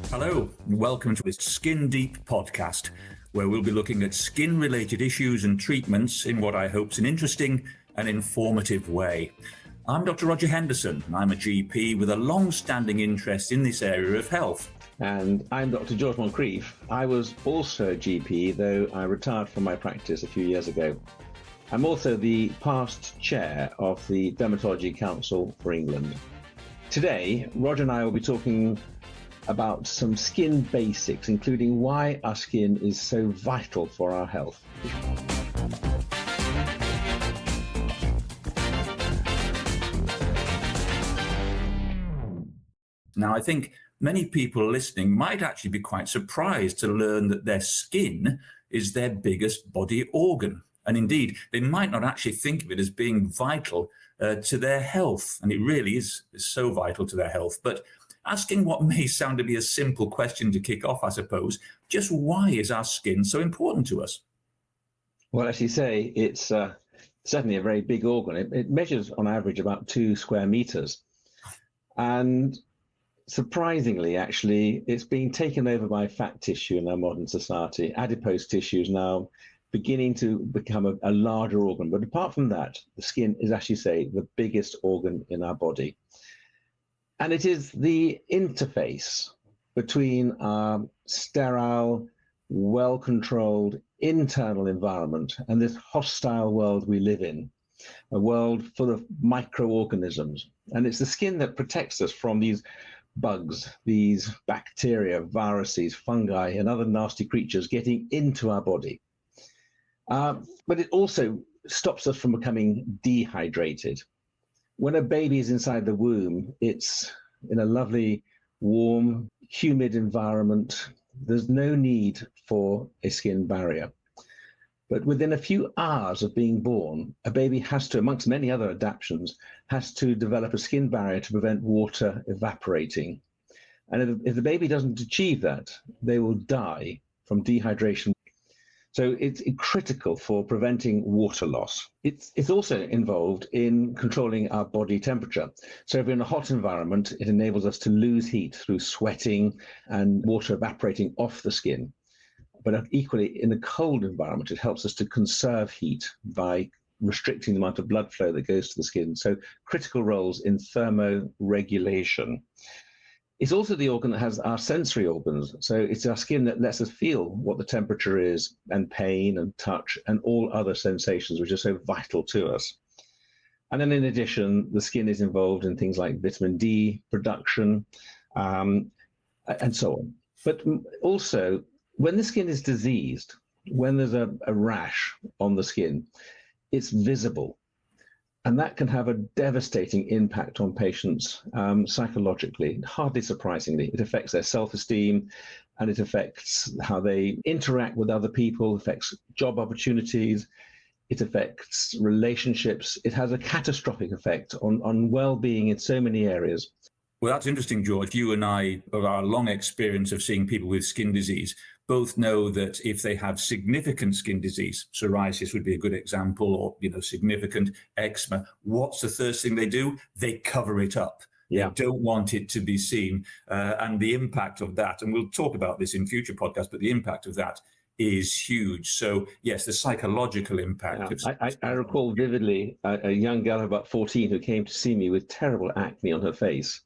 Hello, and welcome to this Skin Deep podcast, where we'll be looking at skin-related issues and treatments in what I hope is an interesting and informative way. I'm Dr. Roger Henderson, and I'm a GP with a long-standing interest in this area of health. And I'm Dr. George Moncrief. I was also a GP, though I retired from my practice a few years ago. I'm also the past chair of the Dermatology Council for England. Today, Roger and I will be talking about some skin basics, including why our skin is so vital for our health. Now, I think many people listening might actually be quite surprised to learn that their skin is their biggest body organ. And indeed, they might not actually think of it as being vital to their health. And it really is so vital to their health. But asking what may sound to be a simple question to kick off, I suppose, just why is our skin so important to us? Well, as you say, it's certainly a very big organ. It measures on average about 2 square meters. And surprisingly, actually, it's being taken over by fat tissue in our modern society. Adipose tissue is now beginning to become a larger organ. But apart from that, the skin is actually, say, the biggest organ in our body. And it is the interface between our sterile, well-controlled internal environment and this hostile world we live in, a world full of microorganisms. And it's the skin that protects us from these bugs, these bacteria, viruses, fungi, and other nasty creatures getting into our body. But it also stops us from becoming dehydrated. When a baby is inside the womb, it's in a lovely, warm, humid environment. There's no need for a skin barrier. But within a few hours of being born, a baby has to, amongst many other adaptations, has to develop a skin barrier to prevent water evaporating. And if the baby doesn't achieve that, they will die from dehydration. So it's critical for preventing water loss. It's also involved in controlling our body temperature. So if we're in a hot environment, it enables us to lose heat through sweating and water evaporating off the skin. But equally, in a cold environment, it helps us to conserve heat by restricting the amount of blood flow that goes to the skin. So critical roles in thermoregulation. It's also the organ that has our sensory organs. So it's our skin that lets us feel what the temperature is, and pain and touch and all other sensations which are so vital to us. And then in addition, the skin is involved in things like vitamin D production and so on. But also, when the skin is diseased, when there's a rash on the skin, it's visible. And that can have a devastating impact on patients psychologically, hardly surprisingly. It affects their self-esteem, and it affects how they interact with other people, affects job opportunities, it affects relationships. It has a catastrophic effect on well-being in so many areas. Well, that's interesting, George. You and I, of our long experience of seeing people with skin disease, both know that if they have significant skin disease, psoriasis would be a good example, or significant eczema, what's the first thing they do? They cover it up. Yeah. They don't want it to be seen. And the impact of that, and we'll talk about this in future podcasts, but the impact of that is huge. So yes, the psychological impact. Yeah. I recall vividly a young girl about 14 who came to see me with terrible acne on her face.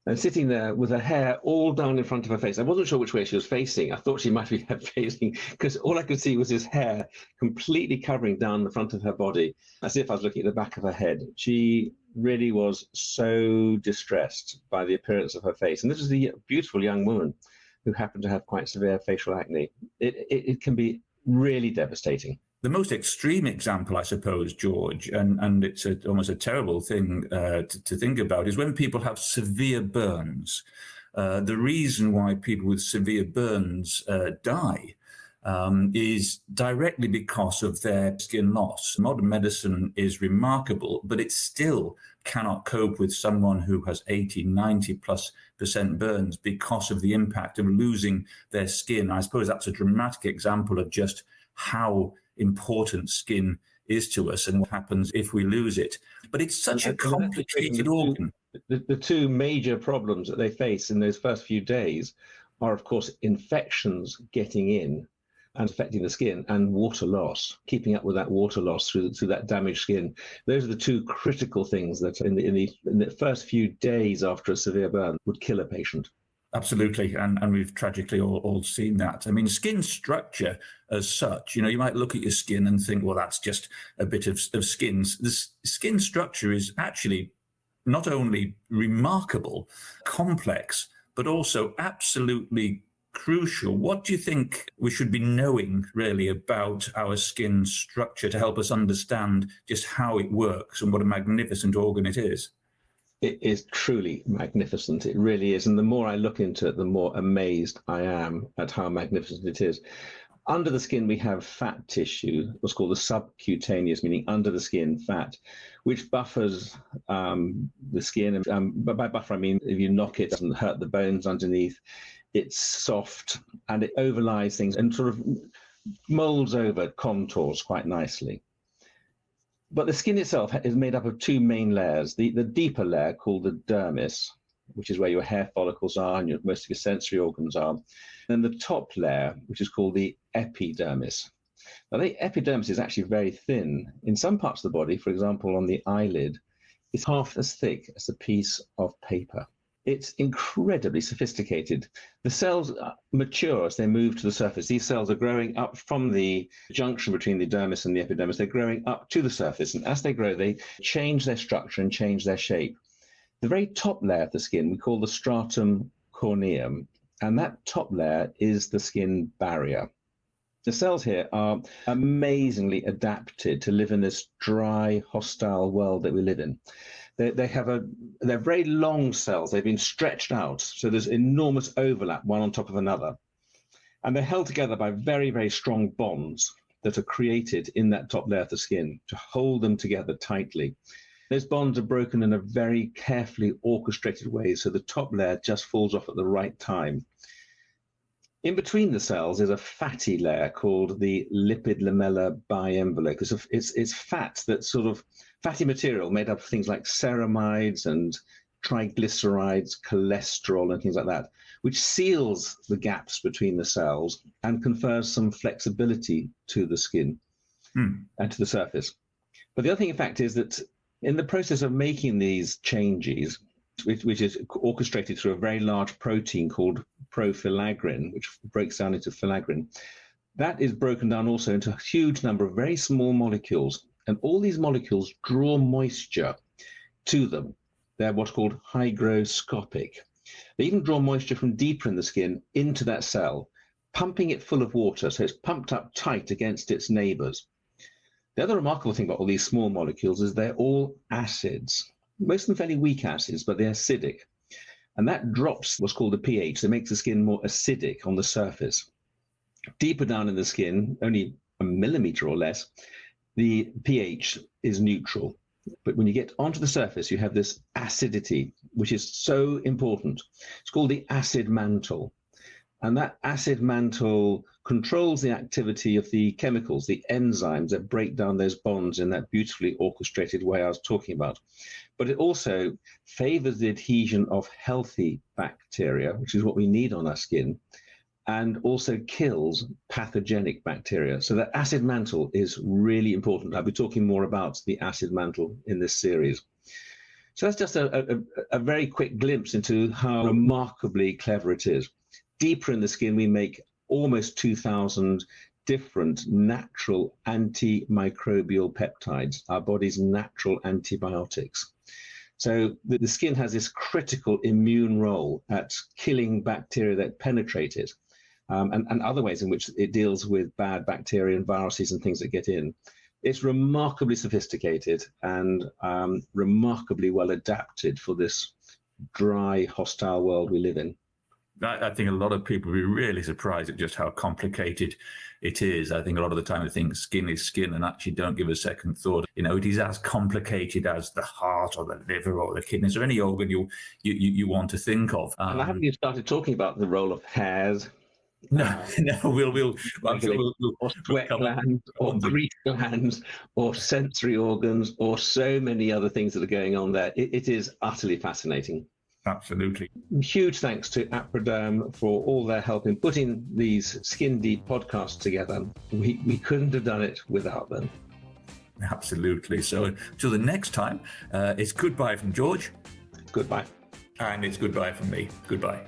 And sitting there with her hair all down in front of her face. I wasn't sure which way she was facing. I thought she might be facing, because all I could see was his hair completely covering down the front of her body, as if I was looking at the back of her head. She really was so distressed by the appearance of her face. And this was a beautiful young woman who happened to have quite severe facial acne. It can be really devastating. The most extreme example, I suppose, George, and it's almost a terrible thing to think about, is when people have severe burns. The reason why people with severe burns die is directly because of their skin loss. Modern medicine is remarkable, but it still cannot cope with someone who has 80, 90+% burns because of the impact of losing their skin. I suppose that's a dramatic example of just how important skin is to us and what happens if we lose it. But it's such a complicated organ. The two major problems that they face in those first few days, are, of course, infections getting in and affecting the skin, and water loss, keeping up with that water loss through that damaged skin. Those are the two critical things that in the first few days after a severe burn would kill a patient. Absolutely, and we've tragically all seen that. I mean, skin structure as such, you might look at your skin and think, well, that's just a bit of skin. The skin structure is actually not only remarkable, complex, but also absolutely crucial. What do you think we should be knowing really about our skin structure to help us understand just how it works and what a magnificent organ it is? It is truly magnificent. It really is. And the more I look into it, the more amazed I am at how magnificent it is. Under the skin, we have fat tissue, what's called the subcutaneous, meaning under the skin fat, which buffers the skin. But by buffer, I mean if you knock it, it doesn't hurt the bones underneath. It's soft and it overlies things and sort of molds over contours quite nicely. But the skin itself is made up of two main layers. The deeper layer called the dermis, which is where your hair follicles are and most of your sensory organs are. Then the top layer, which is called the epidermis. Now, the epidermis is actually very thin. In some parts of the body, for example, on the eyelid, it's half as thick as a piece of paper. It's incredibly sophisticated. The cells mature as they move to the surface. These cells are growing up from the junction between the dermis and the epidermis. They're growing up to the surface. And as they grow, they change their structure and change their shape. The very top layer of the skin we call the stratum corneum. And that top layer is the skin barrier. The cells here are amazingly adapted to live in this dry, hostile world that we live in. They're very long cells. They've been stretched out, so there's enormous overlap one on top of another. And they're held together by very, very strong bonds that are created in that top layer of the skin to hold them together tightly. Those bonds are broken in a very carefully orchestrated way, so the top layer just falls off at the right time. In between the cells is a fatty layer called the lipid lamellar bienvelope. It's fat, that sort of fatty material made up of things like ceramides and triglycerides, cholesterol, and things like that, which seals the gaps between the cells and confers some flexibility to the skin and to the surface. But the other thing, in fact, is that in the process of making these changes, which is orchestrated through a very large protein called profilagrin, which breaks down into filaggrin. That is broken down also into a huge number of very small molecules. And all these molecules draw moisture to them. They're what's called hygroscopic. They even draw moisture from deeper in the skin into that cell, pumping it full of water, so it's pumped up tight against its neighbors. The other remarkable thing about all these small molecules is they're all acids. Most of them fairly weak acids, but they're acidic. And that drops what's called the pH. That makes the skin more acidic on the surface. Deeper down in the skin, only a millimeter or less, the pH is neutral. But when you get onto the surface, you have this acidity, which is so important. It's called the acid mantle. And that acid mantle controls the activity of the chemicals, the enzymes that break down those bonds in that beautifully orchestrated way I was talking about. But it also favors the adhesion of healthy bacteria, which is what we need on our skin, and also kills pathogenic bacteria. So that acid mantle is really important. I'll be talking more about the acid mantle in this series. So that's just a very quick glimpse into how remarkably clever it is. Deeper in the skin, we make almost 2,000 different natural antimicrobial peptides, our body's natural antibiotics. So the skin has this critical immune role at killing bacteria that penetrate it, and other ways in which it deals with bad bacteria and viruses and things that get in. It's remarkably sophisticated and remarkably well adapted for this dry, hostile world we live in. I think a lot of people will be really surprised at just how complicated it is. I think a lot of the time they think skin is skin and actually don't give a second thought. You know, it is as complicated as the heart or the liver or the kidneys or any organ you want to think of. And haven't you started talking about the role of hairs? No, we'll or sweat glands, or grease glands, or sensory organs, or so many other things that are going on there. It is utterly fascinating. Absolutely. Huge thanks to Aproderm for all their help in putting these Skin Deep podcasts together. We couldn't have done it without them. Absolutely. So until the next time, it's goodbye from George. Goodbye. And it's goodbye from me. Goodbye.